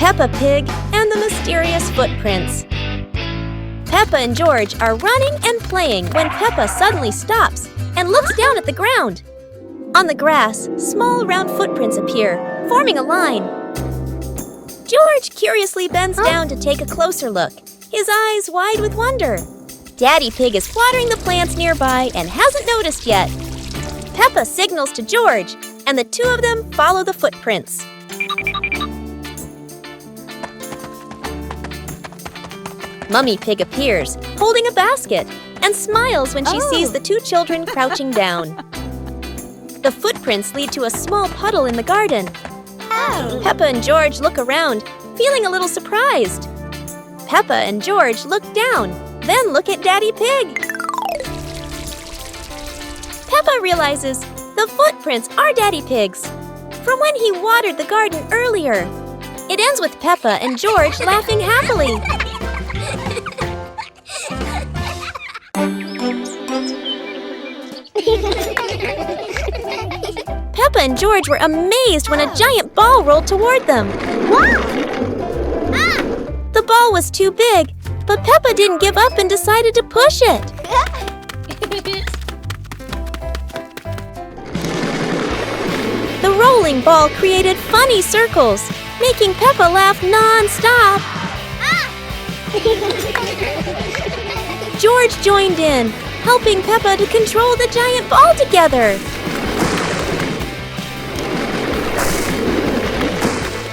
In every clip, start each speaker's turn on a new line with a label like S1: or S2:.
S1: Peppa Pig and the Mysterious Footprints. Peppa and George are running and playing when Peppa suddenly stops and looks down at the ground. On the grass, small round footprints appear, forming a line. George curiously bends down to take a closer look, his eyes wide with wonder. Daddy Pig is watering the plants nearby and hasn't noticed yet. Peppa signals to George, and the two of them follow the footprints. Mummy Pig appears, holding a basket, and smiles when she sees the two children crouching down. The footprints lead to a small puddle in the garden. Peppa and George look around, feeling a little surprised. Peppa and George look down, then look at Daddy Pig. Peppa realizes the footprints are Daddy Pig's, from when he watered the garden earlier. It ends with Peppa and George laughing happily. Peppa and George were amazed when a giant ball rolled toward them. The ball was too big, but Peppa didn't give up and decided to push it. The rolling ball created funny circles, making Peppa laugh non-stop. George joined in, helping Peppa to control the giant ball together.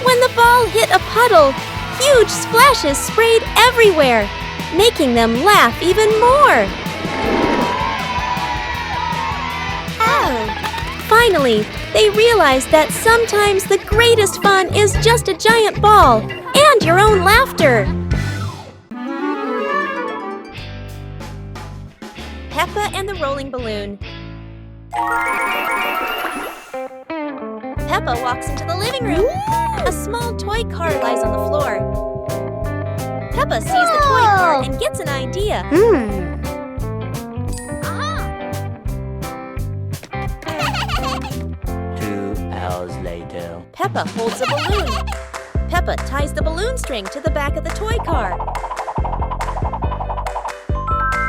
S1: When the ball hit a puddle, huge splashes sprayed everywhere, making them laugh even more. Finally, they realized that sometimes the greatest fun is just a giant ball and your own laughter. Peppa and the Rolling Balloon. Peppa walks into the living room. A small toy car lies on the floor. Peppa sees the toy car and gets an idea.
S2: 2 hours later.
S1: Peppa holds a balloon. Peppa ties the balloon string to the back of the toy car.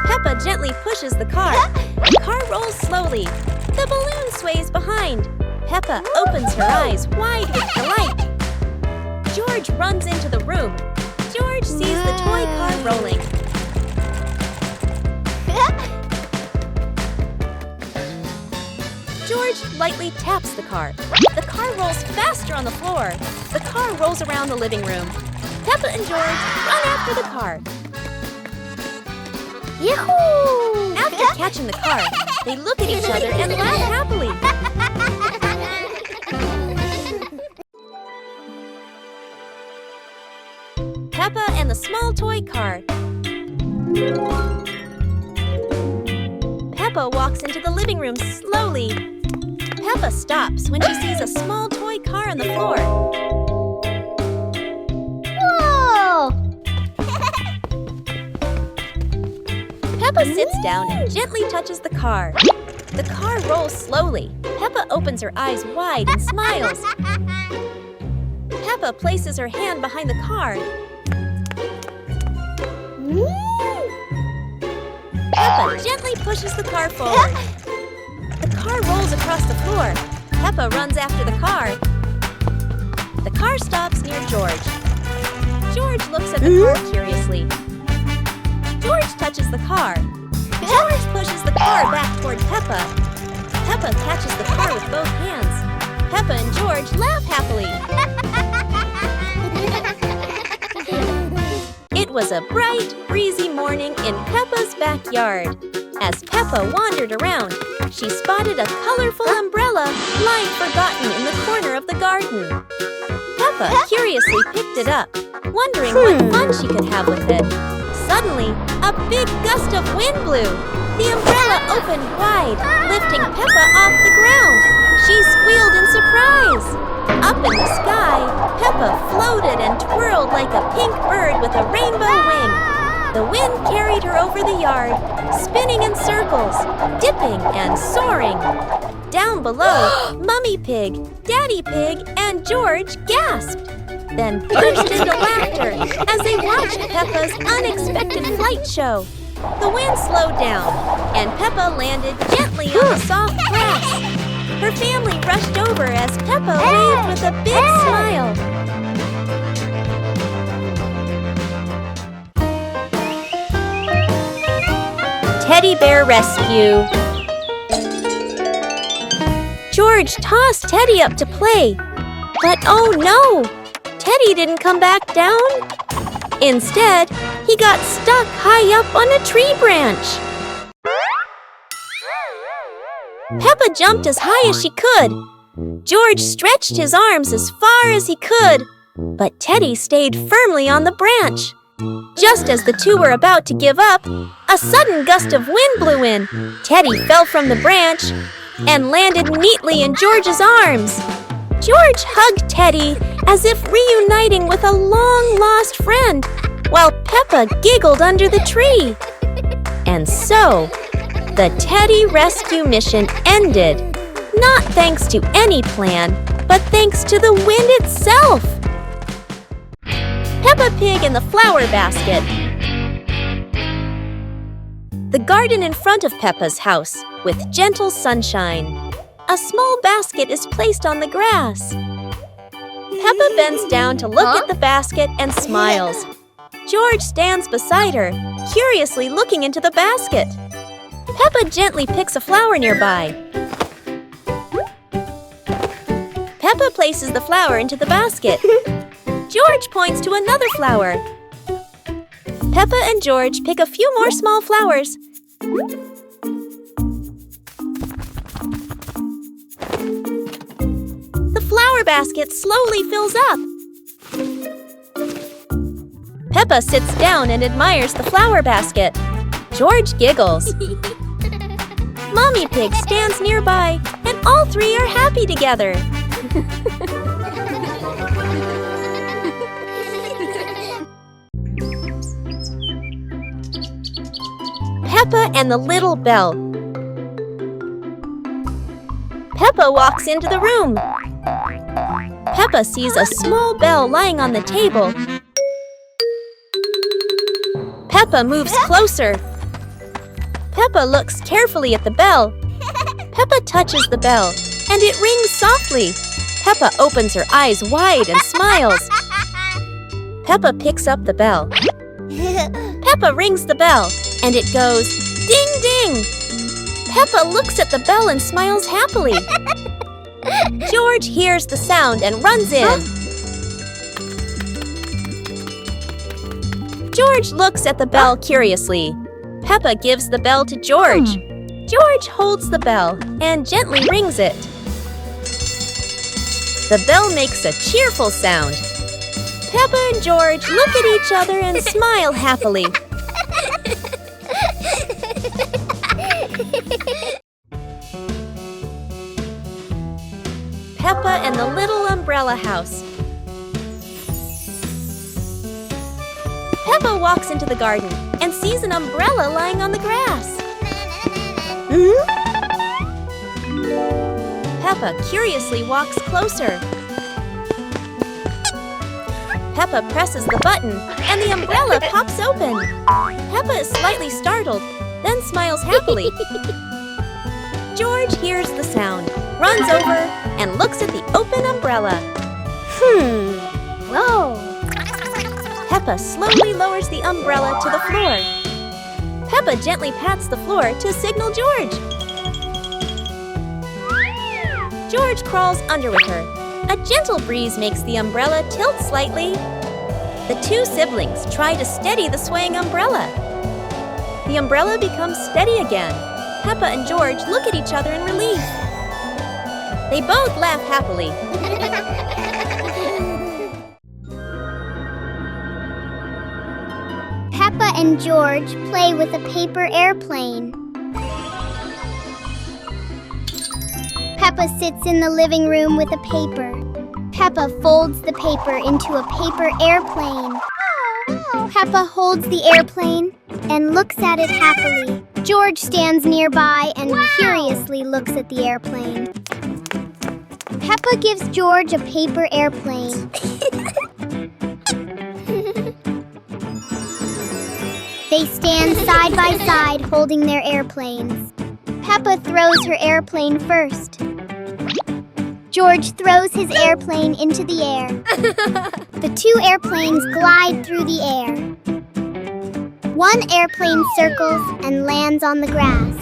S1: Peppa gently pushes the car. The car rolls slowly. The balloon sways behind. Peppa opens her eyes wide with delight. George runs into the room. George sees the toy car rolling. George lightly taps the car. The car rolls faster on the floor. The car rolls around the living room. Peppa and George run after the car. Yahoo! After catching the car, they look at each other and laugh happily. Peppa and the small toy car. Peppa walks into the living room slowly. Peppa stops when she sees a small toy car on the floor. Whoa! Peppa sits down and gently touches the car. The car rolls slowly. Peppa opens her eyes wide and smiles. Peppa places her hand behind the car. Peppa gently pushes the car forward. The car rolls across the floor. Peppa runs after the car. The car stops near George. George looks at the car curiously. George touches the car. George pushes the car back toward Peppa. Peppa catches the car with both hands. Peppa and George laugh happily. It was a bright, breezy morning in Peppa's backyard. As Peppa wandered around, she spotted a colorful umbrella lying forgotten in the corner of the garden. Peppa curiously picked it up, wondering what fun she could have with it. Suddenly, a big gust of wind blew. The umbrella opened wide, lifting Peppa off the ground. She squealed in surprise. Up in the sky, Peppa floated and twirled like a pink bird with a rainbow wing. The wind carried her over the yard, spinning in circles, dipping and soaring. Down below, Mummy Pig, Daddy Pig, and George gasped. then burst into laughter as they watched Peppa's unexpected flight show. The wind slowed down, and Peppa landed gently on the soft grass. Her family rushed over as Peppa waved with a big smile. Teddy Bear Rescue. George tossed Teddy up to play, but oh no! Teddy didn't come back down. Instead, he got stuck high up on a tree branch. Peppa jumped as high as she could. George stretched his arms as far as he could, but Teddy stayed firmly on the branch. Just as the two were about to give up, a sudden gust of wind blew in. Teddy fell from the branch and landed neatly in George's arms. George hugged Teddy as if reuniting with a long-lost friend, while Peppa giggled under the tree. And so, the Teddy rescue mission ended, not thanks to any plan, but thanks to the wind itself. Peppa Pig in the flower basket. The garden in front of Peppa's house, with gentle sunshine. A small basket is placed on the grass. Peppa bends down to look at the basket and smiles. George stands beside her, curiously looking into the basket. Peppa gently picks a flower nearby. Peppa places the flower into the basket. George points to another flower. Peppa and George pick a few more small flowers. The flower basket slowly fills up. Peppa sits down and admires the flower basket. George giggles. Mommy Pig stands nearby, and all three are happy together. Peppa and the Little Bell. Peppa walks into the room. Peppa sees a small bell lying on the table. Peppa moves closer. Peppa looks carefully at the bell. Peppa touches the bell, and it rings softly. Peppa opens her eyes wide and smiles. Peppa picks up the bell. Peppa rings the bell, and it goes ding ding. Peppa looks at the bell and smiles happily. George hears the sound and runs in. George looks at the bell curiously. Peppa gives the bell to George. George holds the bell and gently rings it. The bell makes a cheerful sound. Peppa and George look at each other and smile happily. Peppa and the Little Umbrella House. Peppa walks into the garden and sees an umbrella lying on the grass. Peppa curiously walks closer. Peppa presses the button and the umbrella pops open. Peppa is slightly startled, then smiles happily. George hears the sound, runs over, and looks at the open umbrella. Whoa! Peppa slowly lowers the umbrella to the floor. Peppa gently pats the floor to signal George. George crawls under with her. A gentle breeze makes the umbrella tilt slightly. The two siblings try to steady the swaying umbrella. The umbrella becomes steady again. Peppa and George look at each other in relief. They both laugh happily.
S3: Peppa and George play with a paper airplane. Peppa sits in the living room with a paper. Peppa folds the paper into a paper airplane. Peppa holds the airplane and looks at it happily. George stands nearby and curiously looks at the airplane. Peppa gives George a paper airplane. They stand side by side holding their airplanes. Peppa throws her airplane first. George throws his airplane into the air. The two airplanes glide through the air. One airplane circles and lands on the grass.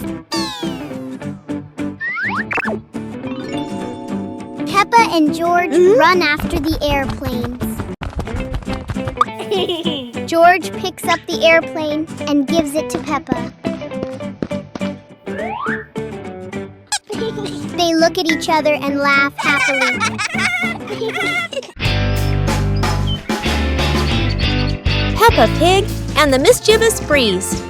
S3: Peppa and George run after the airplanes. George picks up the airplane and gives it to Peppa. They look at each other and laugh happily.
S1: Peppa Pig and the Mischievous Breeze.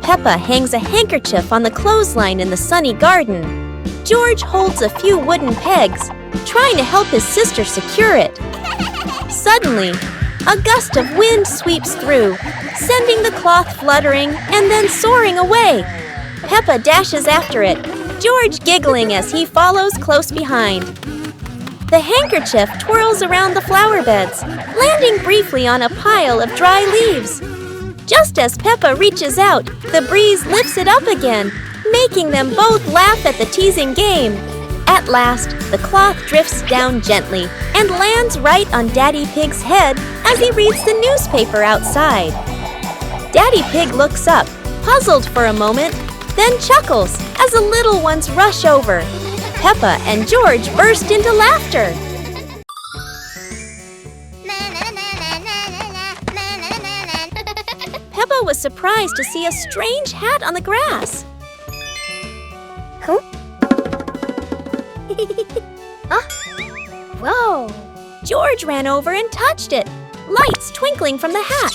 S1: Peppa hangs a handkerchief on the clothesline in the sunny garden. George holds a few wooden pegs, trying to help his sister secure it. Suddenly, a gust of wind sweeps through, sending the cloth fluttering and then soaring away. Peppa dashes after it, George giggling as he follows close behind. The handkerchief twirls around the flower beds, landing briefly on a pile of dry leaves. Just as Peppa reaches out, the breeze lifts it up again, making them both laugh at the teasing game. At last, the cloth drifts down gently and lands right on Daddy Pig's head as he reads the newspaper outside. Daddy Pig looks up, puzzled for a moment, then chuckles as the little ones rush over. Peppa and George burst into laughter. Peppa was surprised to see a strange hat on the grass.
S3: Huh? Whoa!
S1: George ran over and touched it, lights twinkling from the hat.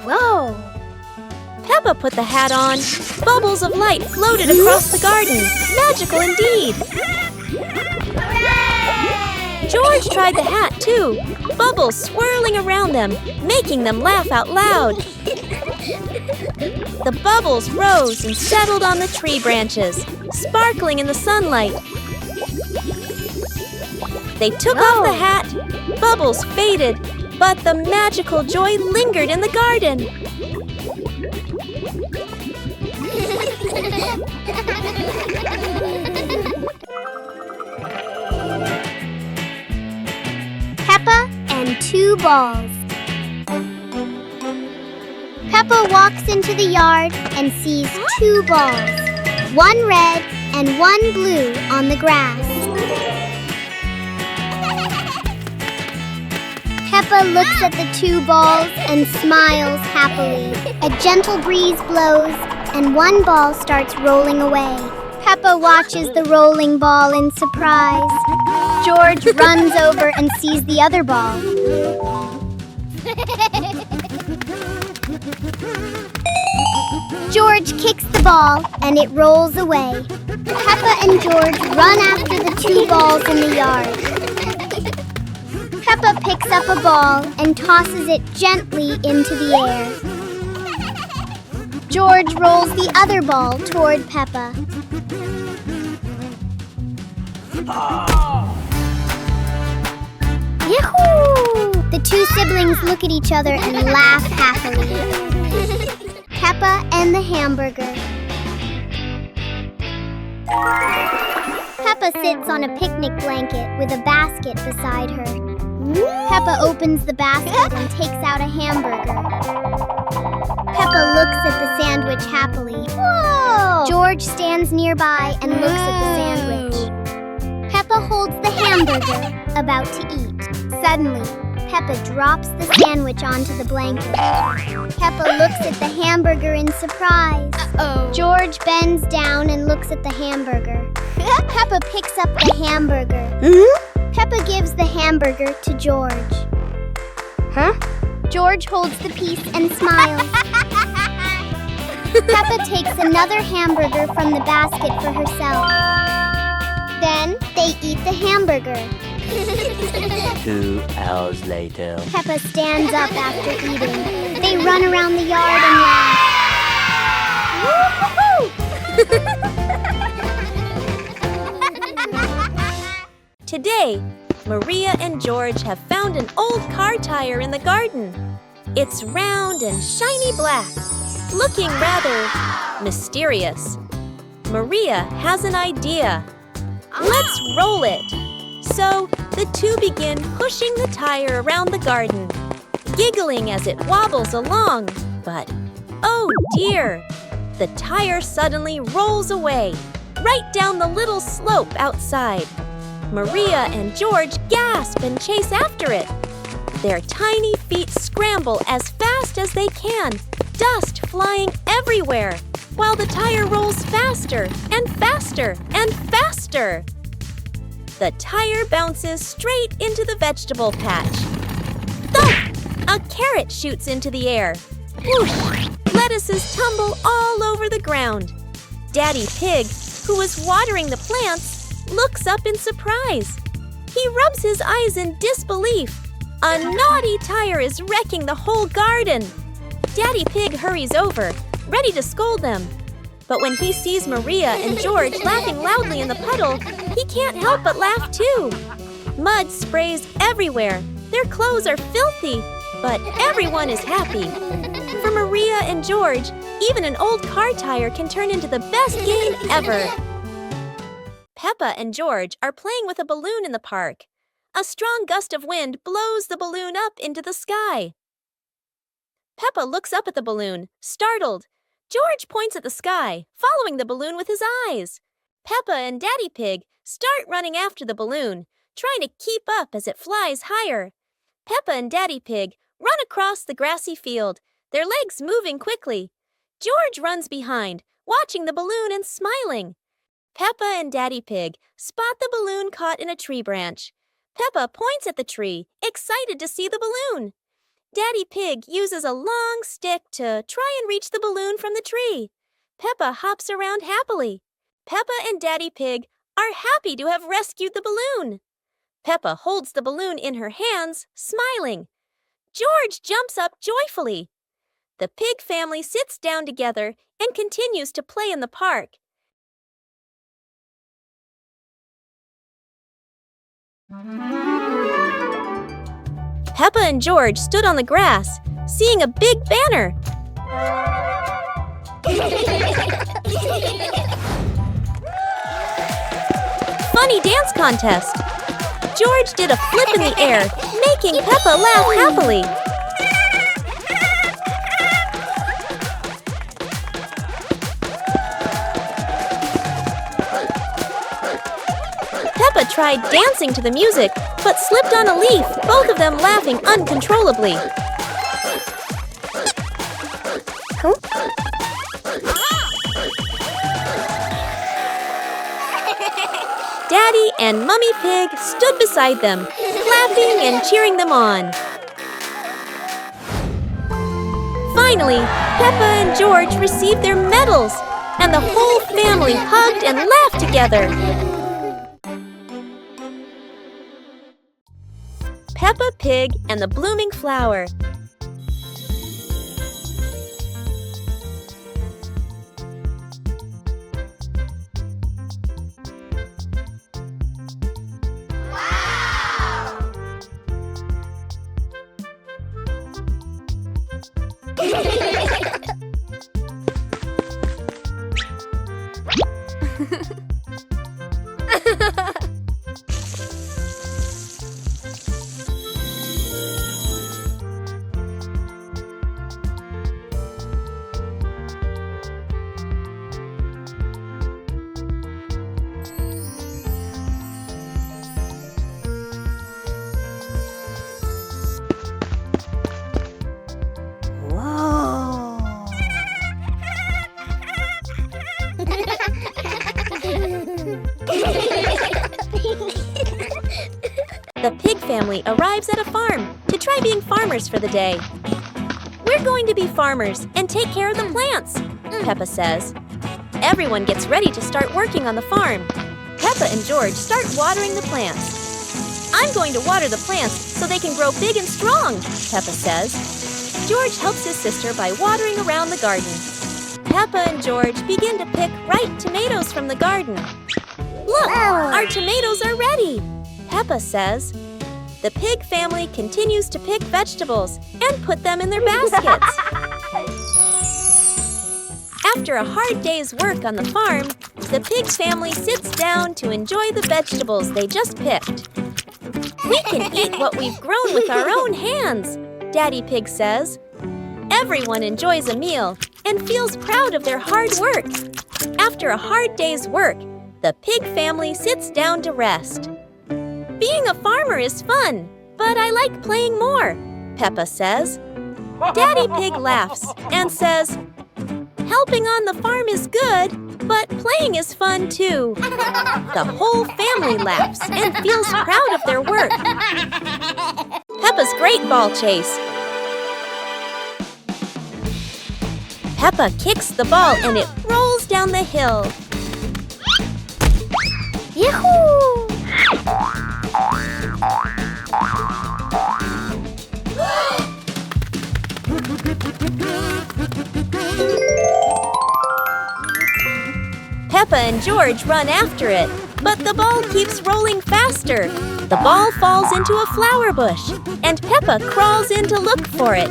S3: Whoa!
S1: Peppa put the hat on. Bubbles of light floated across the garden. Magical indeed. George tried the hat too, bubbles swirling around them, making them laugh out loud. The bubbles rose and settled on the tree branches, sparkling in the sunlight. They took off the hat, bubbles faded, but the magical joy lingered in the garden.
S3: Peppa and two balls. Peppa walks into the yard and sees two balls, one red and one blue on the grass. Peppa looks at the two balls and smiles happily. A gentle breeze blows and one ball starts rolling away. Peppa watches the rolling ball in surprise. George runs over and sees the other ball. George kicks the ball and it rolls away. Peppa and George run after the two balls in the yard. Peppa picks up a ball and tosses it gently into the air. George rolls the other ball toward Peppa. Yahoo! The two siblings look at each other and laugh happily. Peppa and the hamburger. Peppa sits on a picnic blanket with a basket beside her. Peppa opens the basket and takes out a hamburger. Peppa looks at the sandwich happily. Whoa! George stands nearby and looks at the sandwich. Peppa holds the hamburger, about to eat. Suddenly, Peppa drops the sandwich onto the blanket. Peppa looks at the hamburger in surprise. George bends down and looks at the hamburger. Peppa picks up the hamburger. Peppa gives the hamburger to George. George holds the piece and smiles. Peppa takes another hamburger from the basket for herself. Then they eat the hamburger.
S2: 2 hours later.
S3: Peppa stands up after eating. They run around the yard and laugh.
S1: Today, Maria and George have found an old car tire in the garden. It's round and shiny black, looking rather mysterious. Maria has an idea. Let's roll it. So the two begin pushing the tire around the garden, giggling as it wobbles along. But, oh dear, the tire suddenly rolls away, right down the little slope outside. Maria and George gasp and chase after it. Their tiny feet scramble as fast as they can, dust flying everywhere, while the tire rolls faster and faster and faster. The tire bounces straight into the vegetable patch. Thump! A carrot shoots into the air. Whoosh! Lettuces tumble all over the ground. Daddy Pig, who was watering the plants, looks up in surprise. He rubs his eyes in disbelief. A naughty tire is wrecking the whole garden. Daddy Pig hurries over, ready to scold them. But when he sees Maria and George laughing loudly in the puddle, he can't help but laugh too. Mud sprays everywhere. Their clothes are filthy, but everyone is happy. For Maria and George, even an old car tire can turn into the best game ever. Peppa and George are playing with a balloon in the park. A strong gust of wind blows the balloon up into the sky. Peppa looks up at the balloon, startled. George points at the sky, following the balloon with his eyes. Peppa and Daddy Pig start running after the balloon, trying to keep up as it flies higher. Peppa and Daddy Pig run across the grassy field, their legs moving quickly. George runs behind, watching the balloon and smiling. Peppa and Daddy Pig spot the balloon caught in a tree branch. Peppa points at the tree, excited to see the balloon. Daddy Pig uses a long stick to try and reach the balloon from the tree. Peppa hops around happily. Peppa and Daddy Pig are happy to have rescued the balloon. Peppa holds the balloon in her hands, smiling. George jumps up joyfully. The pig family sits down together and continues to play in the park. Peppa and George stood on the grass, seeing a big banner. Funny dance contest. George did a flip in the air, making Peppa laugh happily. Peppa tried dancing to the music, but slipped on a leaf, both of them laughing uncontrollably. Daddy and Mummy Pig stood beside them, clapping and cheering them on. Finally, Peppa and George received their medals, and the whole family hugged and laughed together. Peppa Pig and the Blooming Flower.
S3: Wow!
S1: The pig family arrives at a farm to try being farmers for the day. We're going to be farmers and take care of the plants, Peppa says. Everyone gets ready to start working on the farm. Peppa and George start watering the plants. I'm going to water the plants so they can grow big and strong, Peppa says. George helps his sister by watering around the garden. Peppa and George begin to pick ripe tomatoes from the garden. Look, our tomatoes are ready. Peppa says, "The pig family continues to pick vegetables and put them in their baskets." After a hard day's work on the farm, the pig family sits down to enjoy the vegetables they just picked. "We can eat what we've grown with our own hands," Daddy Pig says. Everyone enjoys a meal and feels proud of their hard work. After a hard day's work, the pig family sits down to rest. "Being a farmer is fun, but I like playing more," Peppa says. Daddy Pig laughs and says, "Helping on the farm is good, but playing is fun too." The whole family laughs and feels proud of their work. Peppa's Great Ball Chase. Peppa kicks the ball and it rolls down the hill.
S3: Yahoo!
S1: Peppa and George run after it, but the ball keeps rolling faster. The ball falls into a flower bush, and Peppa crawls in to look for it.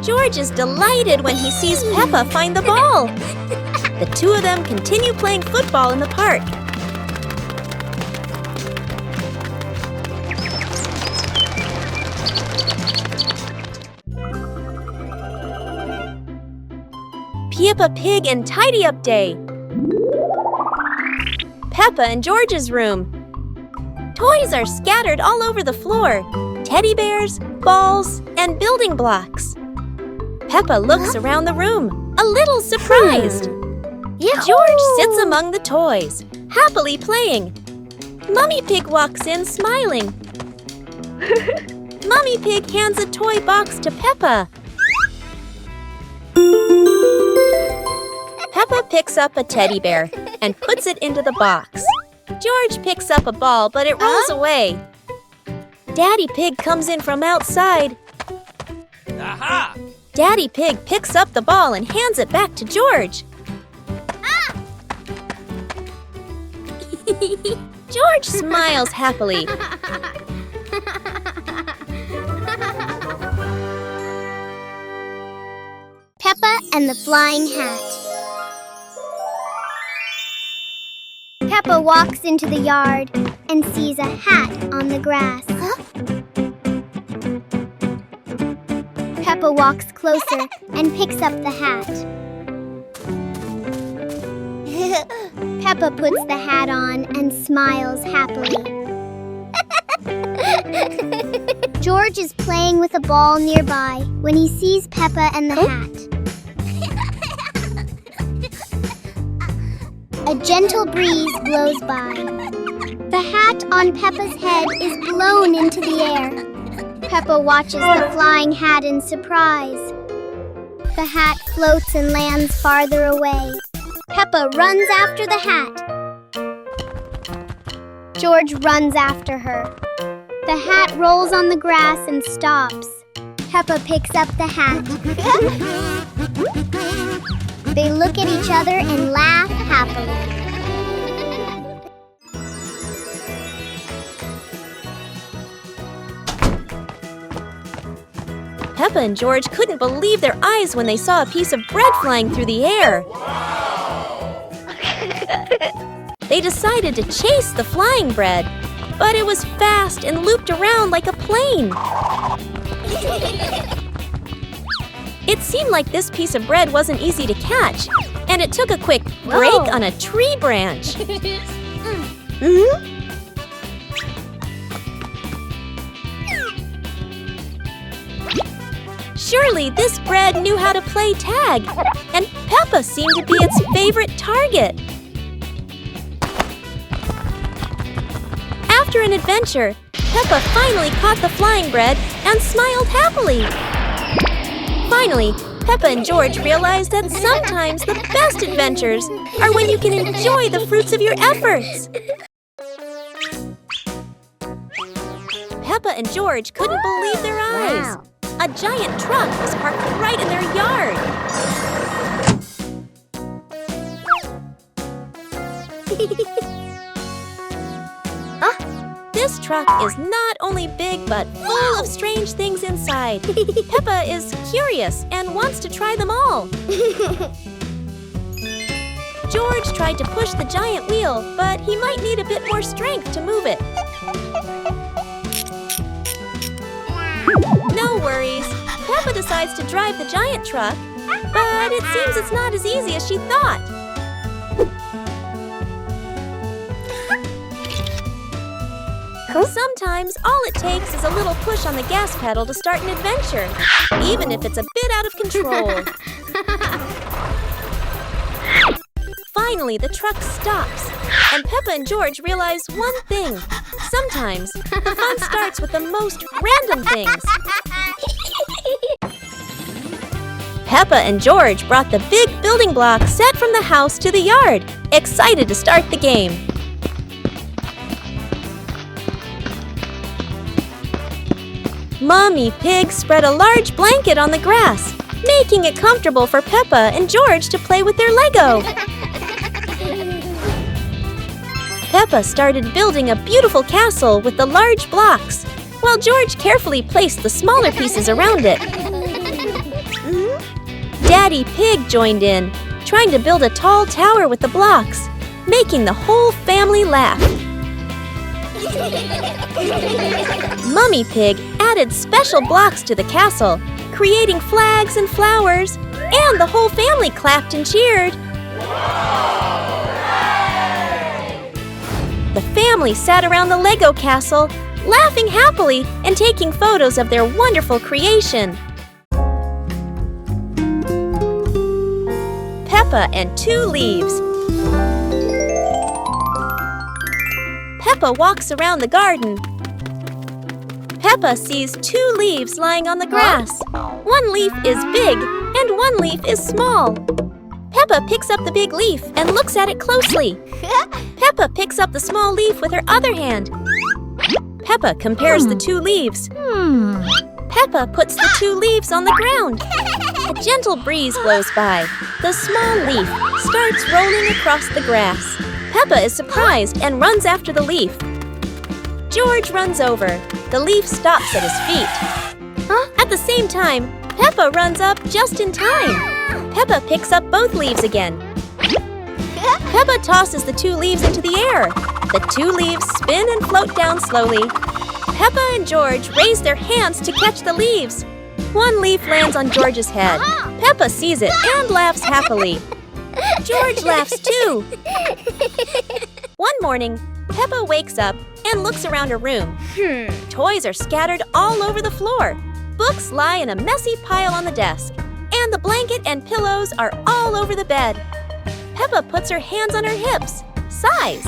S1: George is delighted when he sees Peppa find the ball. The two of them continue playing football in the park. Peppa Pig and Tidy Up Day. Peppa and George's room. Toys are scattered all over the floor. Teddy bears, balls, and building blocks. Peppa looks around the room, a little surprised. George sits among the toys, happily playing. Mummy Pig walks in smiling. Mummy Pig hands a toy box to Peppa. Peppa picks up a teddy bear and puts it into the box. George picks up a ball, but it rolls away. Daddy Pig comes in from outside.
S2: Aha!
S1: Daddy Pig picks up the ball and hands it back to George. George smiles happily.
S3: Peppa and the Flying Hat. Peppa walks into the yard and sees a hat on the grass. Peppa walks closer and picks up the hat. Peppa puts the hat on and smiles happily. George is playing with a ball nearby when he sees Peppa and the hat. A gentle breeze blows by. The hat on Peppa's head is blown into the air. Peppa watches the flying hat in surprise. The hat floats and lands farther away. Peppa runs after the hat. George runs after her. The hat rolls on the grass and stops. Peppa picks up the hat. They look at each other and laugh happily.
S1: Peppa and George couldn't believe their eyes when they saw a piece of bread flying through the air. They decided to chase the flying bread, but it was fast and looped around like a plane. It seemed like this piece of bread wasn't easy to catch, and it took a quick break on a tree branch. Surely this bread knew how to play tag, and Peppa seemed to be its favorite target. After an adventure, Peppa finally caught the flying bread and smiled happily. Finally, Peppa and George realized that sometimes the best adventures are when you can enjoy the fruits of your efforts. Peppa and George couldn't believe their eyes.
S3: Wow.
S1: A giant truck was parked right in their yard. This truck is not only big but full of strange things inside. Peppa is curious and wants to try them all. George tried to push the giant wheel, but he might need a bit more strength to move it. No worries. Peppa decides to drive the giant truck, but it seems it's not as easy as she thought. Sometimes all it takes is a little push on the gas pedal to start an adventure, even if it's a bit out of control. Finally, the truck stops, and Peppa and George realize one thing. Sometimes the fun starts with the most random things. Peppa and George brought the big building block set from the house to the yard, excited to start the game. Mommy Pig spread a large blanket on the grass, making it comfortable for Peppa and George to play with their Lego. Peppa started building a beautiful castle with the large blocks, while George carefully placed the smaller pieces around it. Daddy Pig joined in, trying to build a tall tower with the blocks, making the whole family laugh. Mummy Pig added special blocks to the castle, creating flags and flowers, and the whole family clapped and cheered. The family sat around the Lego castle, laughing happily and taking photos of their wonderful creation. Peppa and 2 leaves. Peppa walks around the garden. Peppa sees 2 leaves lying on the grass. One leaf is big and one leaf is small. Peppa picks up the big leaf and looks at it closely. Peppa picks up the small leaf with her other hand. Peppa compares the 2 leaves. Peppa puts the 2 leaves on the ground. A gentle breeze blows by. The small leaf starts rolling across the grass. Peppa is surprised and runs after the leaf. George runs over. The leaf stops at his feet. At the same time, Peppa runs up just in time. Peppa picks up both leaves again. Peppa tosses the 2 leaves into the air. The 2 leaves spin and float down slowly. Peppa and George raise their hands to catch the leaves. One leaf lands on George's head. Peppa sees it and laughs happily. George laughs too. One morning, Peppa wakes up and looks around her room. Toys are scattered all over the floor. Books lie in a messy pile on the desk. And the blanket and pillows are all over the bed. Peppa puts her hands on her hips, sighs,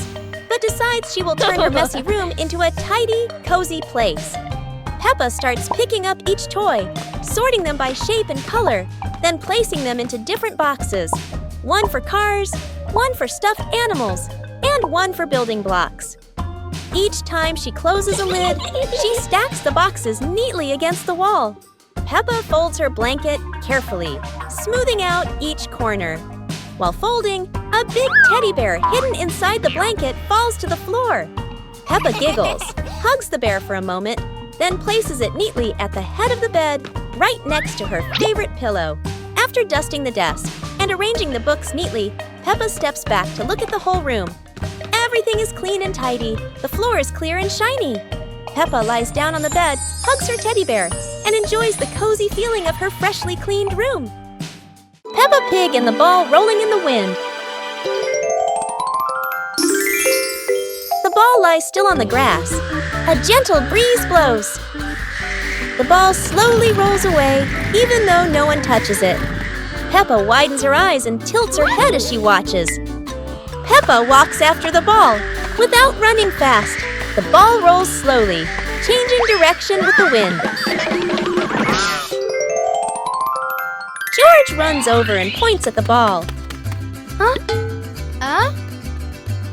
S1: but decides she will turn her messy room into a tidy, cozy place. Peppa starts picking up each toy, sorting them by shape and color, then placing them into different boxes. One for cars, one for stuffed animals, and one for building blocks. Each time she closes a lid, she stacks the boxes neatly against the wall. Peppa folds her blanket carefully, smoothing out each corner. While folding, a big teddy bear hidden inside the blanket falls to the floor. Peppa giggles, hugs the bear for a moment, then places it neatly at the head of the bed, right next to her favorite pillow. After dusting the desk and arranging the books neatly, Peppa steps back to look at the whole room. Everything is clean and tidy. The floor is clear and shiny. Peppa lies down on the bed, hugs her teddy bear, and enjoys the cozy feeling of her freshly cleaned room. Peppa Pig and the ball rolling in the wind. The ball lies still on the grass. A gentle breeze blows. The ball slowly rolls away, even though no one touches it. Peppa widens her eyes and tilts her head as she watches. Peppa walks after the ball. Without running fast, the ball rolls slowly, changing direction with the wind. George runs over and points at the ball.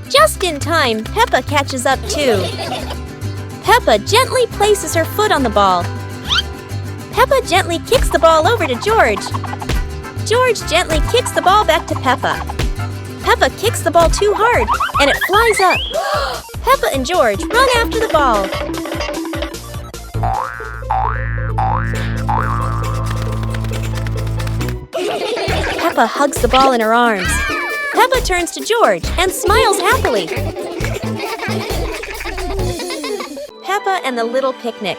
S1: Just in time, Peppa catches up too. Peppa gently places her foot on the ball. Peppa gently kicks the ball over to George. George gently kicks the ball back to Peppa. Peppa kicks the ball too hard, and it flies up. Peppa and George run after the ball. Peppa hugs the ball in her arms. Peppa turns to George and smiles happily. Peppa and the Little Picnic.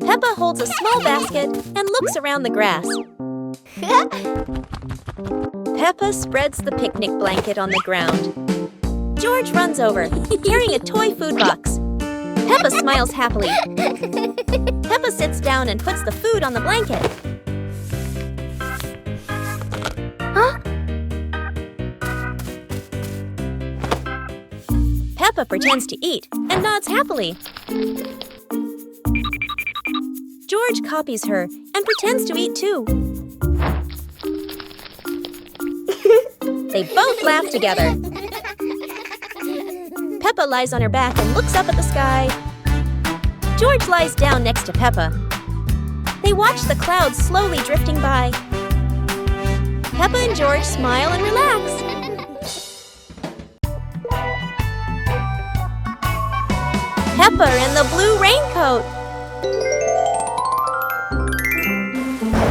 S1: Peppa holds a small basket and looks around the grass. Peppa spreads the picnic blanket on the ground. George runs over, carrying a toy food box. Peppa smiles happily. Peppa sits down and puts the food on the blanket. Huh? Peppa pretends to eat and nods happily. George copies her and pretends to eat too. They both laugh together. Peppa lies on her back and looks up at the sky. George lies down next to Peppa. They watch the clouds slowly drifting by. Peppa and George smile and relax. Peppa in the blue raincoat.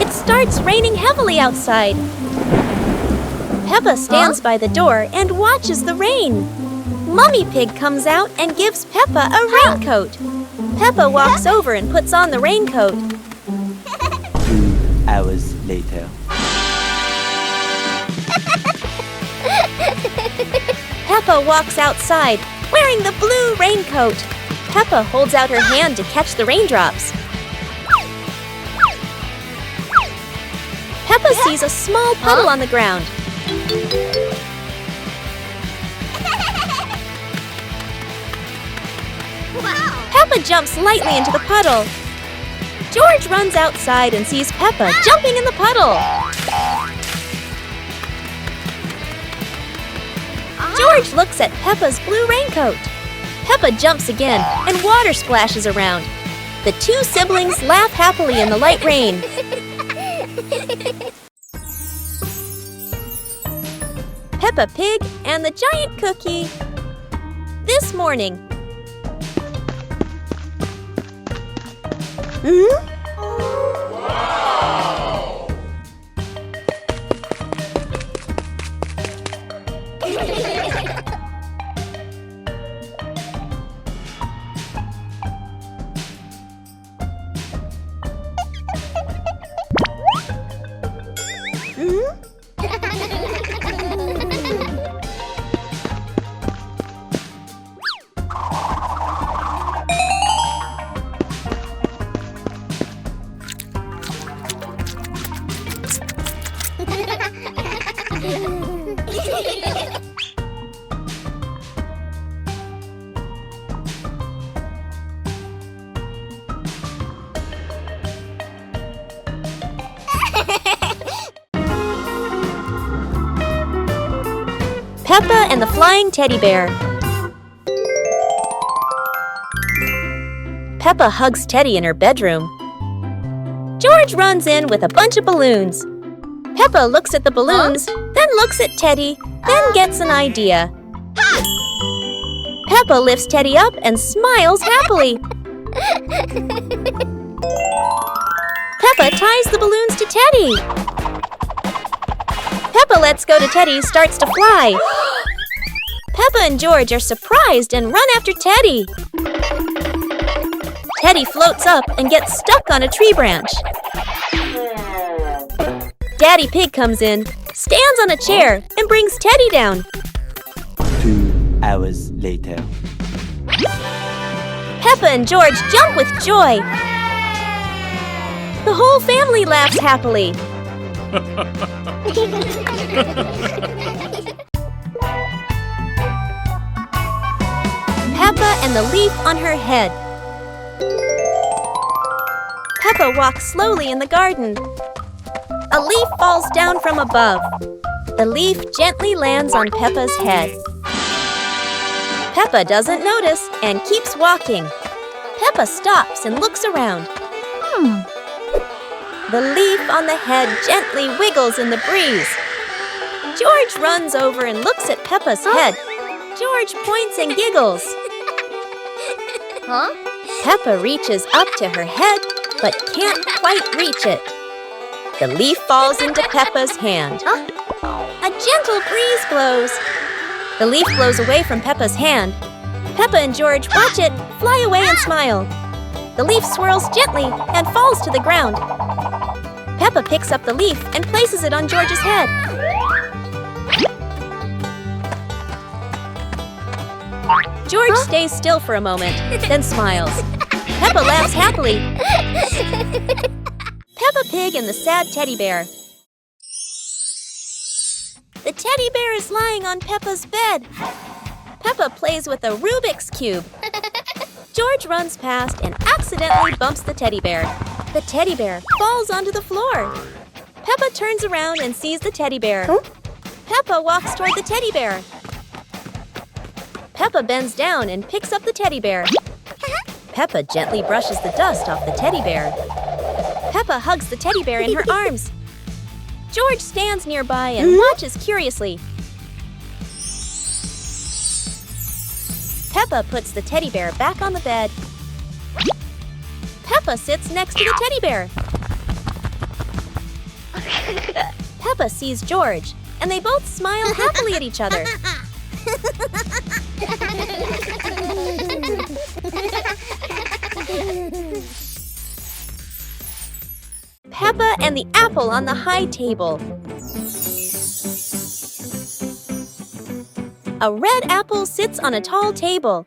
S1: It starts raining heavily outside. Peppa stands by the door and watches the rain. Mummy Pig comes out and gives Peppa a raincoat. Peppa walks over and puts on the raincoat.
S4: 2 hours later.
S1: Peppa walks outside, wearing the blue raincoat. Peppa holds out her hand to catch the raindrops. Peppa sees a small puddle on the ground. Peppa jumps lightly into the puddle. George runs outside and sees Peppa jumping in the puddle. George looks at Peppa's blue raincoat. Peppa jumps again and water splashes around. The two siblings laugh happily in the light rain. Peppa Pig and the Giant Cookie. This morning. Peppa and the Flying Teddy Bear. Peppa hugs Teddy in her bedroom. George runs in with a bunch of balloons. Peppa looks at the balloons, then looks at Teddy, then gets an idea. Peppa lifts Teddy up and smiles happily. Peppa ties the balloons to Teddy. Peppa lets go to Teddy, starts to fly. Peppa and George are surprised and run after Teddy. Teddy floats up and gets stuck on a tree branch. Daddy Pig comes in, stands on a chair, and brings Teddy down.
S4: 2 hours later.
S1: Peppa and George jump with joy. The whole family laughs happily. Peppa and the leaf on her head. Peppa walks slowly in the garden. A leaf falls down from above. The leaf gently lands on Peppa's head. Peppa doesn't notice and keeps walking. Peppa stops and looks around. The leaf on the head gently wiggles in the breeze. George runs over and looks at Peppa's head. George points and giggles. Peppa reaches up to her head, but can't quite reach it. The leaf falls into Peppa's hand. A gentle breeze blows. The leaf blows away from Peppa's hand. Peppa and George watch it fly away and smile. The leaf swirls gently and falls to the ground. Peppa picks up the leaf and places it on George's head. George stays still for a moment, then smiles. Peppa laughs happily. Peppa Pig and the sad teddy bear. The teddy bear is lying on Peppa's bed. Peppa plays with a Rubik's Cube. George runs past and accidentally bumps the teddy bear. The teddy bear falls onto the floor. Peppa turns around and sees the teddy bear. Peppa walks toward the teddy bear. Peppa bends down and picks up the teddy bear. Peppa gently brushes the dust off the teddy bear. Peppa hugs the teddy bear in her arms. George stands nearby and watches curiously. Peppa puts the teddy bear back on the bed. Peppa sits next to the teddy bear. Peppa sees George, and they both smile happily at each other. Peppa and the apple on the high table. A red apple sits on a tall table.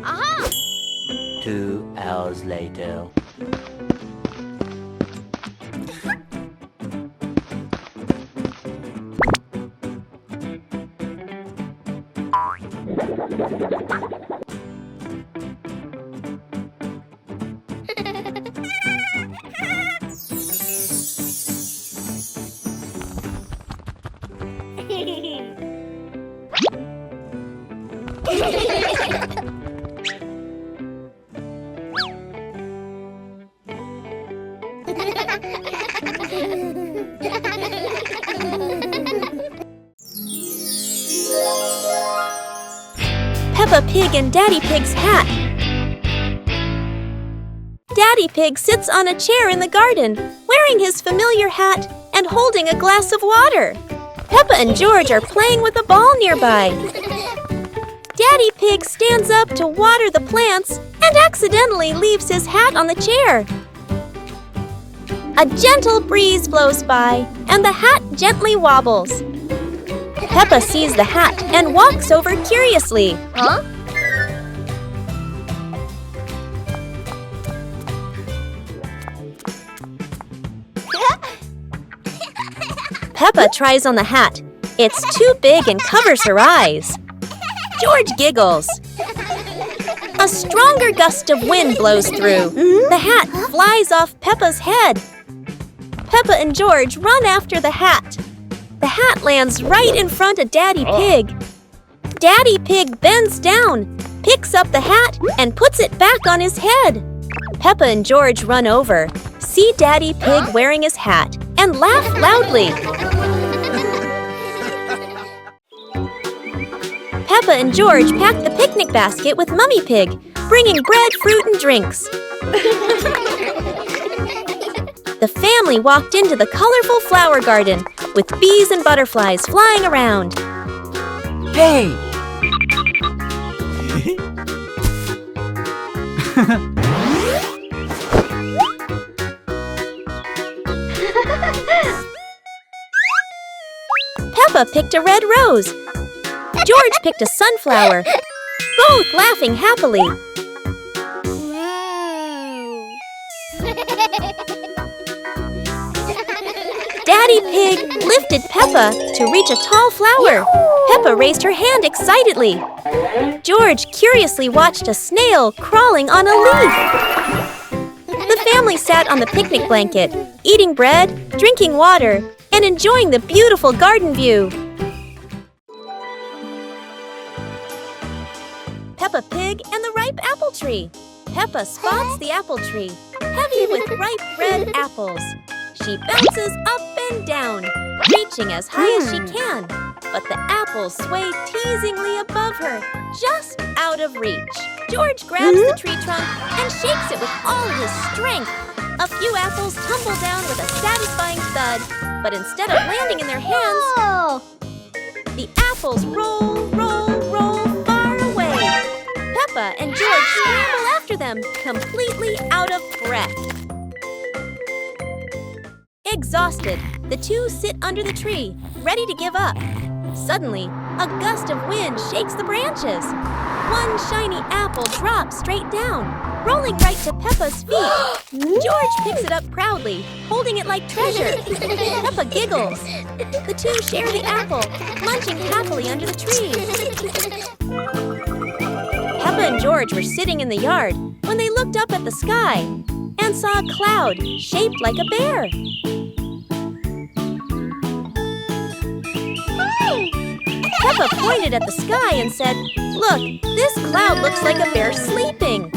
S3: Aha!
S4: 2 hours later. Peppa Pig and Daddy Pig's hat. Daddy Pig sits on a chair in the garden, wearing his familiar hat and holding a glass of water. Peppa and George are playing with a ball nearby. Daddy Pig stands up to water the plants and accidentally leaves his hat on the chair. A gentle breeze blows by and the hat gently wobbles. Peppa sees the hat and walks over curiously. Peppa tries on the hat. It's too big and covers her eyes. George giggles. A stronger gust of wind blows through. The hat flies off Peppa's head. Peppa and George run after the hat. The hat lands right in front of Daddy Pig. Daddy Pig bends down, picks up the hat, and puts it back on his head. Peppa and George run over, see Daddy Pig wearing his hat, and laugh loudly. Peppa and George packed the picnic basket with Mummy Pig, bringing bread, fruit, and drinks. The family walked into the colorful flower garden with bees and butterflies flying around. Hey!
S1: Peppa picked a red rose. George picked a sunflower, both laughing happily. Daddy Pig lifted Peppa to reach a tall flower.
S4: Peppa raised her hand excitedly. George curiously watched a snail crawling on a leaf. The family sat on the picnic blanket, eating bread, drinking water, and enjoying the beautiful garden view. Peppa Pig and the ripe apple tree. Peppa spots the apple tree, heavy with ripe red apples. She bounces up and down, reaching as high as she can, but the apples sway teasingly above her, just out of reach. George grabs the tree trunk and shakes it with all his strength. A few apples tumble down with a satisfying thud, but instead of landing in their hands, the apples roll, roll, roll far away. Peppa and George scramble after them, completely out of breath. Exhausted, the two sit under the tree, ready to give up. Suddenly, a gust of wind shakes the branches. One shiny apple drops straight down, rolling right to Peppa's feet. George picks it up proudly, holding it like treasure. Peppa giggles. The two share the apple, munching happily under the tree. Peppa and George were sitting in the yard when they looked up at the sky and saw a cloud shaped like a bear. Peppa pointed at the sky and said, "Look, this cloud looks like a bear sleeping."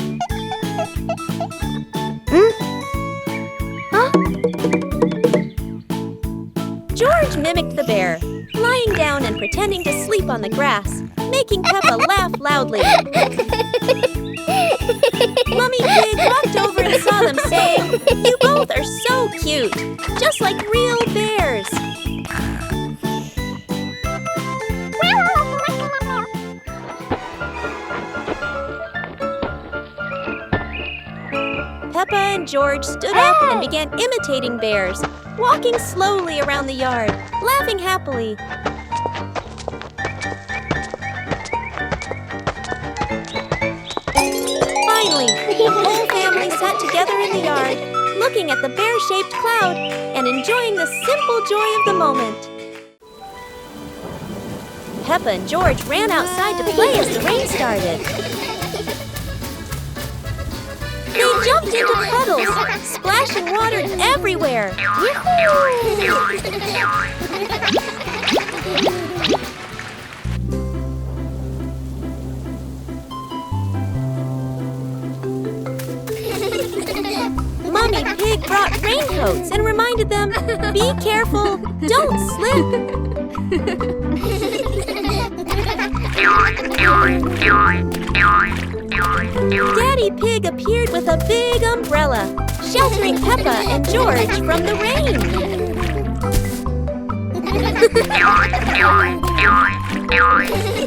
S4: George mimicked the bear, lying down and pretending to sleep on the grass, making Peppa laugh loudly. Mummy Pig walked over and saw them, saying, "You both are so cute, just like real bears." Peppa and George stood up and began imitating bears, walking slowly around the yard, laughing happily. Finally, the whole family sat together in the yard, looking at the bear-shaped cloud and enjoying the simple joy of the moment. Peppa and George ran outside to play as the rain started. They jumped into puddles, splashing water everywhere. Mummy Pig brought raincoats and reminded them, "Be careful, don't slip." Daddy Pig appeared with a big umbrella, sheltering Peppa and George from the rain.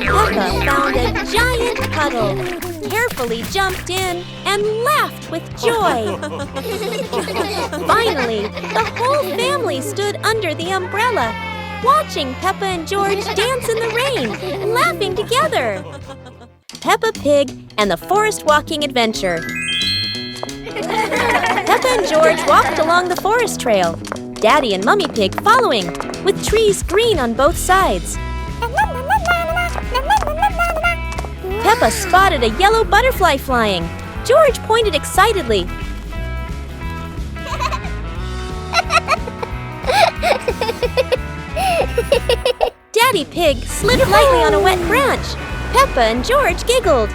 S4: Peppa found a giant puddle, carefully jumped in, and laughed with joy. Finally, the whole family stood under the umbrella, watching Peppa and George dance in the rain, laughing together. Peppa Pig and the Forest Walking Adventure. Peppa and George walked along the forest trail, Daddy and Mummy Pig following, with trees green on both sides. Peppa spotted a yellow butterfly flying. George pointed excitedly. Daddy Pig slid lightly on a wet branch. Peppa and George giggled.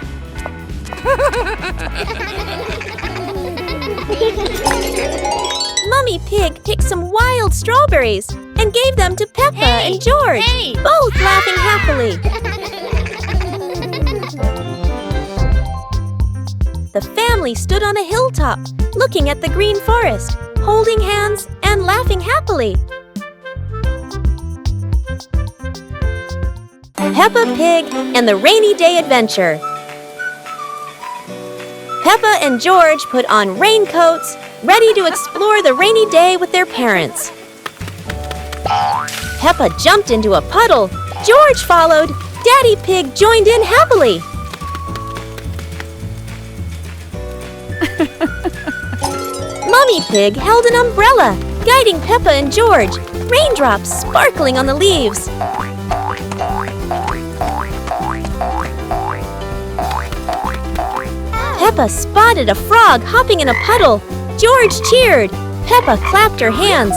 S4: Mummy Pig picked some wild strawberries and gave them to Peppa and George, both laughing happily. The family stood on a hilltop, looking at the green forest, holding hands and laughing happily. Peppa Pig and the Rainy Day Adventure. Peppa and George put on raincoats, ready to explore the rainy day with their parents. Peppa jumped into a puddle. George followed. Daddy Pig joined in happily. Mummy Pig held an umbrella, guiding Peppa and George, raindrops sparkling on the leaves. Peppa spotted a frog hopping in a puddle. George cheered. Peppa clapped her hands.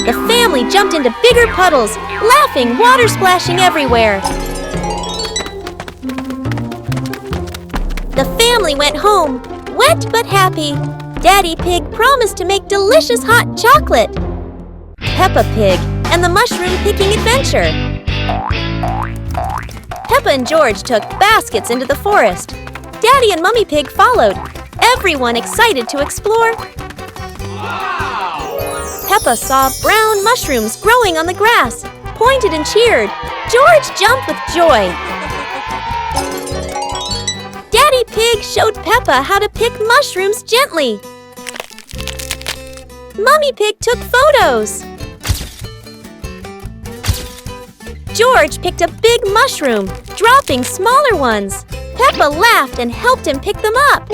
S4: The family jumped into bigger puddles, laughing, water splashing everywhere. The family went home, wet but happy. Daddy Pig promised to make delicious hot chocolate. Peppa Pig and the mushroom picking adventure. Peppa and George took baskets into the forest. Daddy and Mummy Pig followed, everyone excited to explore. Peppa saw brown mushrooms growing on the grass, pointed and cheered. George jumped with joy. Daddy Pig showed Peppa how to pick mushrooms gently. Mummy Pig took photos. George picked a big mushroom, dropping smaller ones. Peppa laughed and helped him pick them up.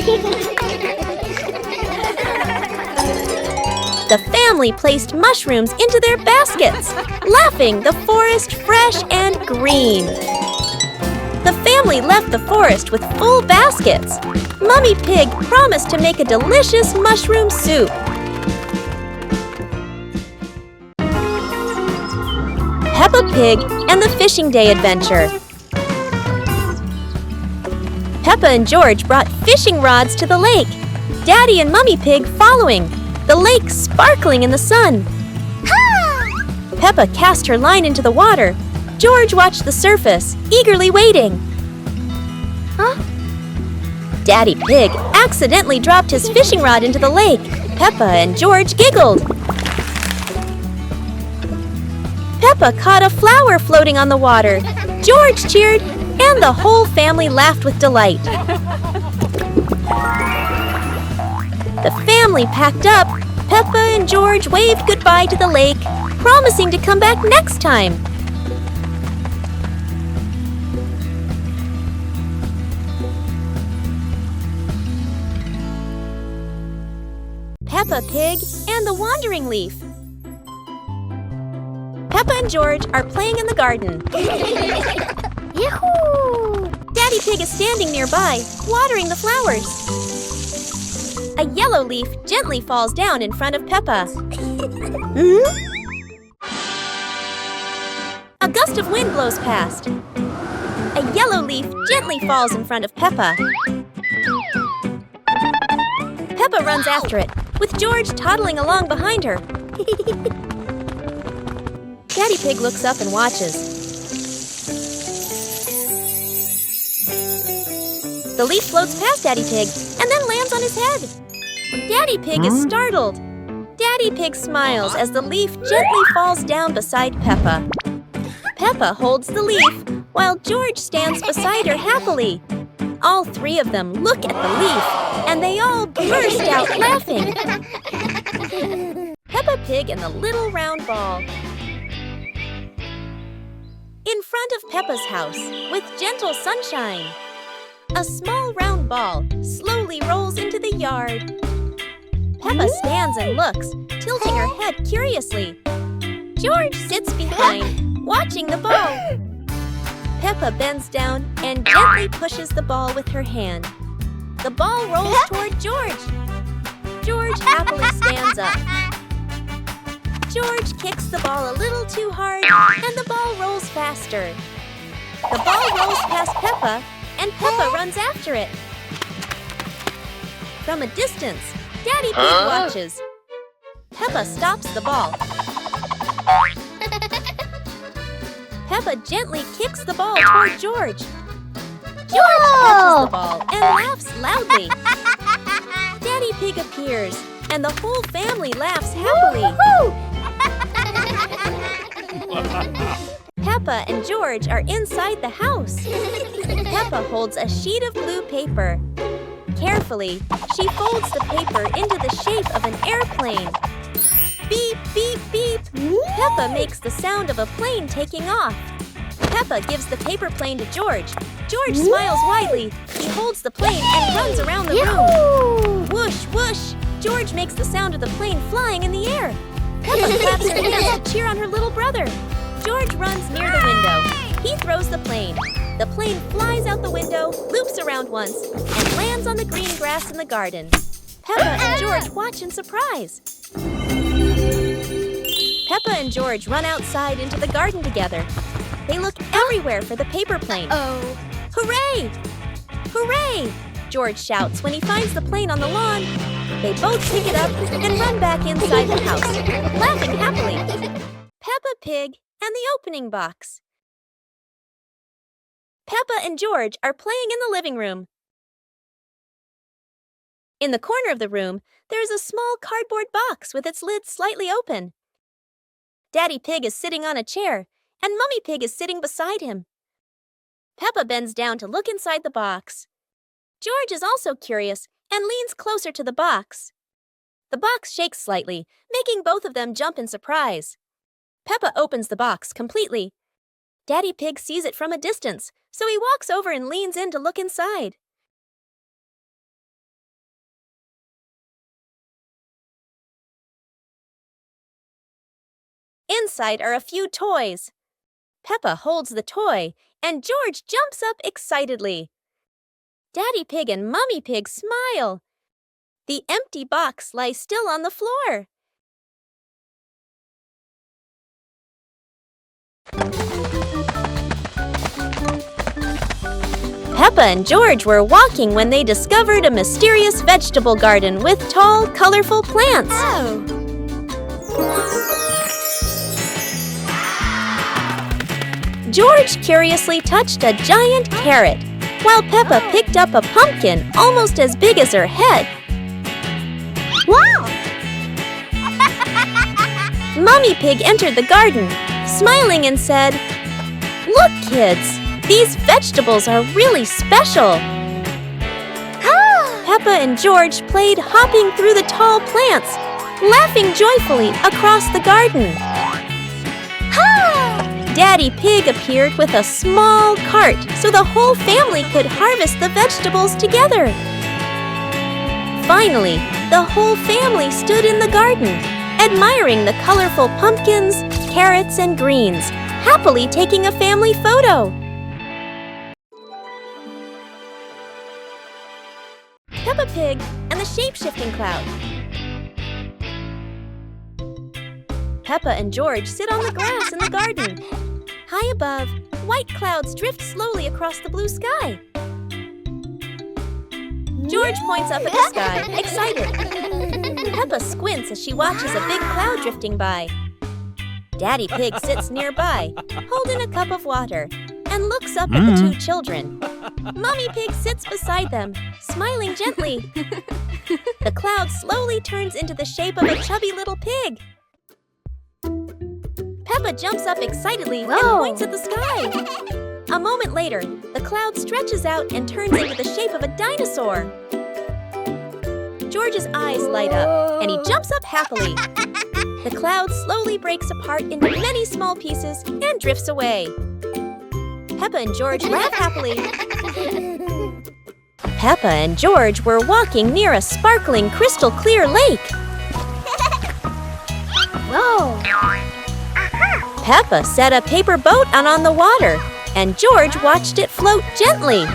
S4: The family placed mushrooms into their baskets, laughing, the forest fresh and green. The family left the forest with full baskets. Mummy Pig promised to make a delicious mushroom soup. Peppa Pig and the Fishing Day Adventure. Peppa and George brought fishing rods to the lake. Daddy and Mummy Pig following, the lake sparkling in the sun. Peppa cast her line into the water. George watched the surface, eagerly waiting. Daddy Pig accidentally dropped his fishing rod into the lake. Peppa and George giggled. Peppa caught a flower floating on the water. George cheered, and the whole family laughed with delight. The family packed up. Peppa and George waved goodbye to the lake, promising to come back next time. Peppa Pig and the Wandering Leaf. Peppa and George are playing in the garden.
S3: Yahoo!
S4: Daddy Pig is standing nearby, watering the flowers. A yellow leaf gently falls down in front of Peppa. A gust of wind blows past. A yellow leaf gently falls in front of Peppa. Peppa runs after it, with George toddling along behind her. Daddy Pig looks up and watches. The leaf floats past Daddy Pig and then lands on his head. Daddy Pig is startled. Daddy Pig smiles as the leaf gently falls down beside Peppa. Peppa holds the leaf while George stands beside her happily. All three of them look at the leaf and they all burst out laughing. Peppa Pig and the little round ball. In front of Peppa's house, with gentle sunshine, a small round ball slowly rolls into the yard. Peppa stands and looks, tilting her head curiously. George sits behind, watching the ball. Peppa bends down and gently pushes the ball with her hand. The ball rolls toward George. George happily stands up. George kicks the ball a little too hard, and the ball rolls faster. The ball rolls past Peppa, and Peppa runs after it. From a distance, Daddy Pig watches. Peppa stops the ball. Peppa gently kicks the ball toward George. George catches the ball and laughs loudly. Daddy Pig appears, and the whole family laughs happily. Peppa and George are inside the house. Peppa holds a sheet of blue paper. Carefully, she folds the paper into the shape of an airplane. Beep, beep, beep. Peppa makes the sound of a plane taking off. Peppa gives the paper plane to George. George smiles widely. He holds the plane and runs around the room. Whoosh, whoosh. George makes the sound of the plane flying in the air. Peppa claps her hands to cheer on her little brother. George runs near the window.
S1: He throws the plane. The plane flies out the window, loops around once, and lands on the green grass in the garden. Peppa and George watch in surprise. Peppa and George run outside into the garden together. They look everywhere for the paper plane. Hooray! Hooray! George shouts when he finds the plane on the lawn. They both pick it up and run back inside the house, laughing happily. Peppa Pig and the opening box. Peppa and George are playing in the living room. In the corner of the room, there is a small cardboard box with its lid slightly open. Daddy Pig is sitting on a chair, and Mummy Pig is sitting beside him. Peppa bends down to look inside the box. George is also curious and leans closer to the box. The box shakes slightly, making both of them jump in surprise. Peppa opens the box completely. Daddy Pig sees it from a distance, so he walks over and leans in to look inside. Inside are a few toys. Peppa holds the toy, and George jumps up excitedly. Daddy Pig and Mummy Pig smile. The empty box lies still on the floor. Peppa and George were walking when they discovered a mysterious vegetable garden with tall, colorful plants. George curiously touched a giant carrot, while Peppa picked up a pumpkin almost as big as her head.
S3: Wow!
S1: Mummy Pig entered the garden, smiling and said, "Look, kids, these vegetables are really special." Peppa and George played hopping through the tall plants, laughing joyfully across the garden. Daddy Pig appeared with a small cart so the whole family could harvest the vegetables together. Finally, the whole family stood in the garden, admiring the colorful pumpkins, carrots, and greens, happily taking a family photo. Peppa Pig and the shape-shifting cloud. Peppa and George sit on the grass in the garden. High above, white clouds drift slowly across the blue sky. George points up at the sky, excited. Peppa squints as she watches a big cloud drifting by. Daddy Pig sits nearby, holding a cup of water, and looks up at the two children. Mummy Pig sits beside them, smiling gently. The cloud slowly turns into the shape of a chubby little pig. Peppa jumps up excitedly and points at the sky. A moment later, the cloud stretches out and turns into the shape of a dinosaur. George's eyes light up, and he jumps up happily. The cloud slowly breaks apart into many small pieces and drifts away. Peppa and George laugh happily. Peppa and George were walking near a sparkling crystal clear lake.
S3: Whoa!
S1: Peppa set a paper boat out on the water, and George watched it float gently.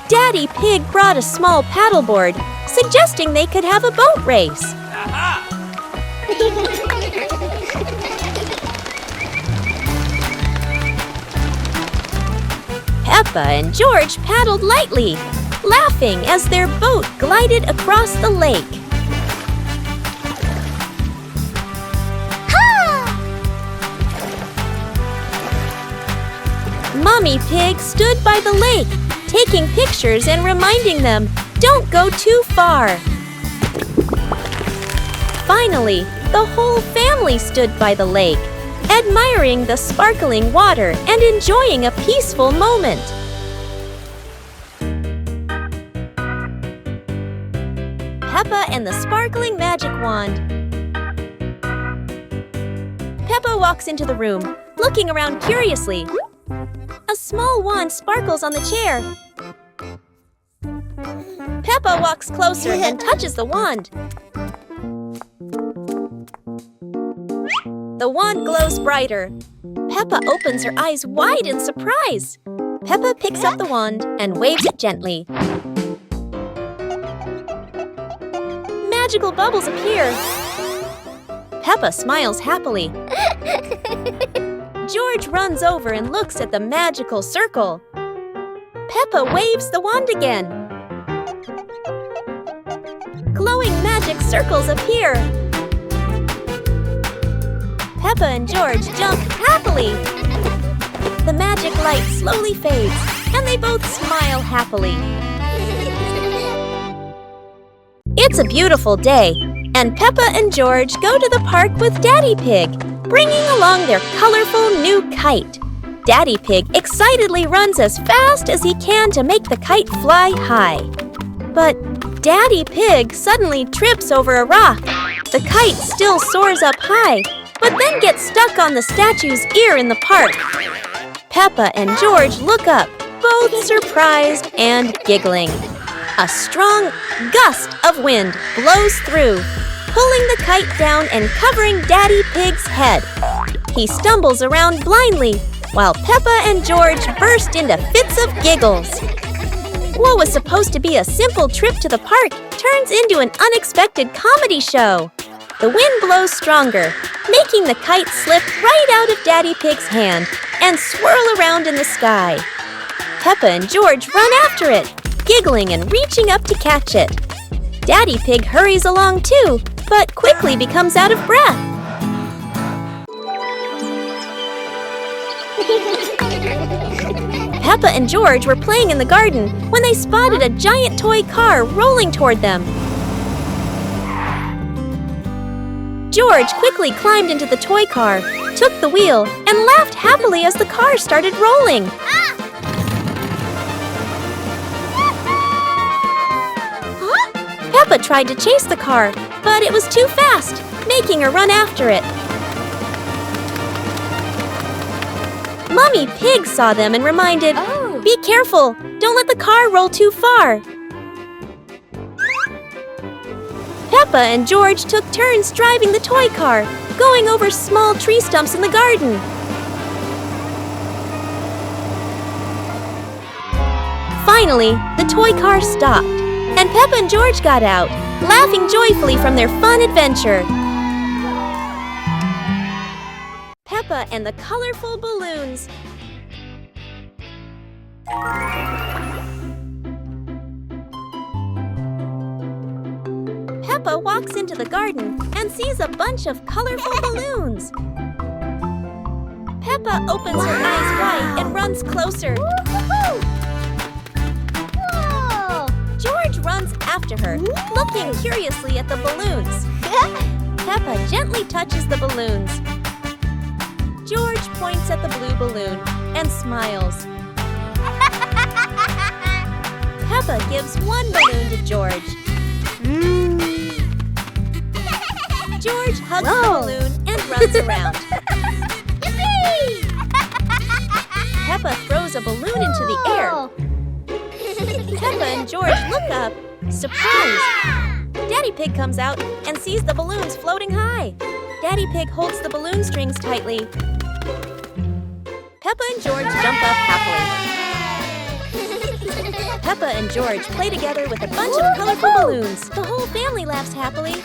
S1: Daddy Pig brought a small paddleboard, suggesting they could have a boat race. Peppa and George paddled lightly, laughing as their boat glided across the lake. Mummy Pig stood by the lake, taking pictures and reminding them, "Don't go too far." Finally, the whole family stood by the lake, admiring the sparkling water and enjoying a peaceful moment. Peppa and the Sparkling Magic Wand. Peppa walks into the room, looking around curiously. A small wand sparkles on the chair. Peppa walks closer and touches the wand. The wand glows brighter.
S4: Peppa opens her eyes wide in surprise. Peppa picks up the wand and waves it gently. Magical bubbles appear. Peppa smiles happily. George runs over and looks at the magical circle. Peppa waves the wand again. Glowing magic circles appear. Peppa and George jump happily. The magic light slowly fades, and they both smile happily. It's a beautiful day, and Peppa and George go to the park with Daddy Pig, bringing along their colorful new kite. Daddy Pig excitedly runs as fast as he can to make the kite fly high. But Daddy Pig suddenly trips over a rock. The kite still soars up high, but then gets stuck on the statue's ear in the park. Peppa and George look up, both surprised and giggling. A strong gust of wind blows through, pulling the kite down and covering Daddy Pig's head. He stumbles around blindly, while Peppa and George burst into fits of giggles. What was supposed to be a simple trip to the park turns into an unexpected comedy show. The wind blows stronger, making the kite slip right out of Daddy Pig's hand and swirl around in the sky. Peppa and George run after it, giggling and reaching up to catch it. Daddy Pig hurries along too, but quickly becomes out of breath. Peppa and George were playing in the garden when they spotted a giant toy car rolling toward them. George quickly climbed into the toy car, took the wheel, and laughed happily as the car started rolling. Peppa tried to chase the car, but it was too fast, making her run after it. Mummy Pig saw them and reminded, "Be careful, don't let the car roll too far." Peppa and George took turns driving the toy car, going over small tree stumps in the garden. Finally, the toy car stopped, and Peppa and George got out, laughing joyfully from their fun adventure. Peppa and the colorful balloons. Peppa walks into the garden and sees a bunch of colorful balloons. Peppa opens her eyes wide and runs closer. George runs after her, looking curiously at the balloons. Peppa gently touches the balloons. George points at the blue balloon and smiles. Peppa gives one balloon to George. George hugs the balloon and runs around. Peppa throws a balloon into the air. Peppa and George look up, surprised. Daddy Pig comes out and sees the balloons floating high. Daddy Pig holds the balloon strings tightly. Peppa and George jump up happily. Peppa and George play together with a bunch of colorful balloons. The whole family laughs happily.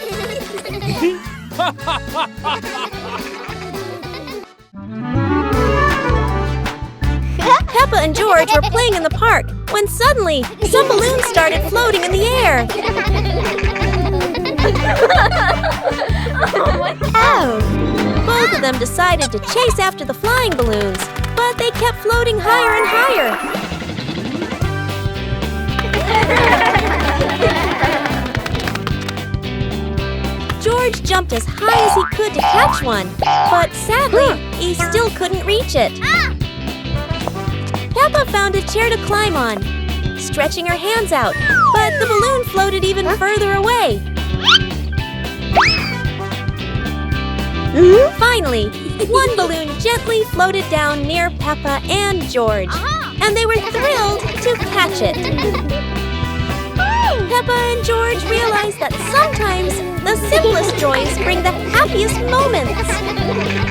S4: Peppa and George were playing in the park when suddenly some balloons started floating in the air. Both of them decided to chase after the flying balloons, but they kept floating higher and higher. George jumped as high as he could to catch one, but sadly, he still couldn't reach it. Peppa found a chair to climb on, stretching her hands out, but the balloon floated even further away. Finally, one balloon gently floated down near Peppa and George, and they were thrilled to catch it. Peppa and George realized that sometimes the simplest joys bring the happiest moments.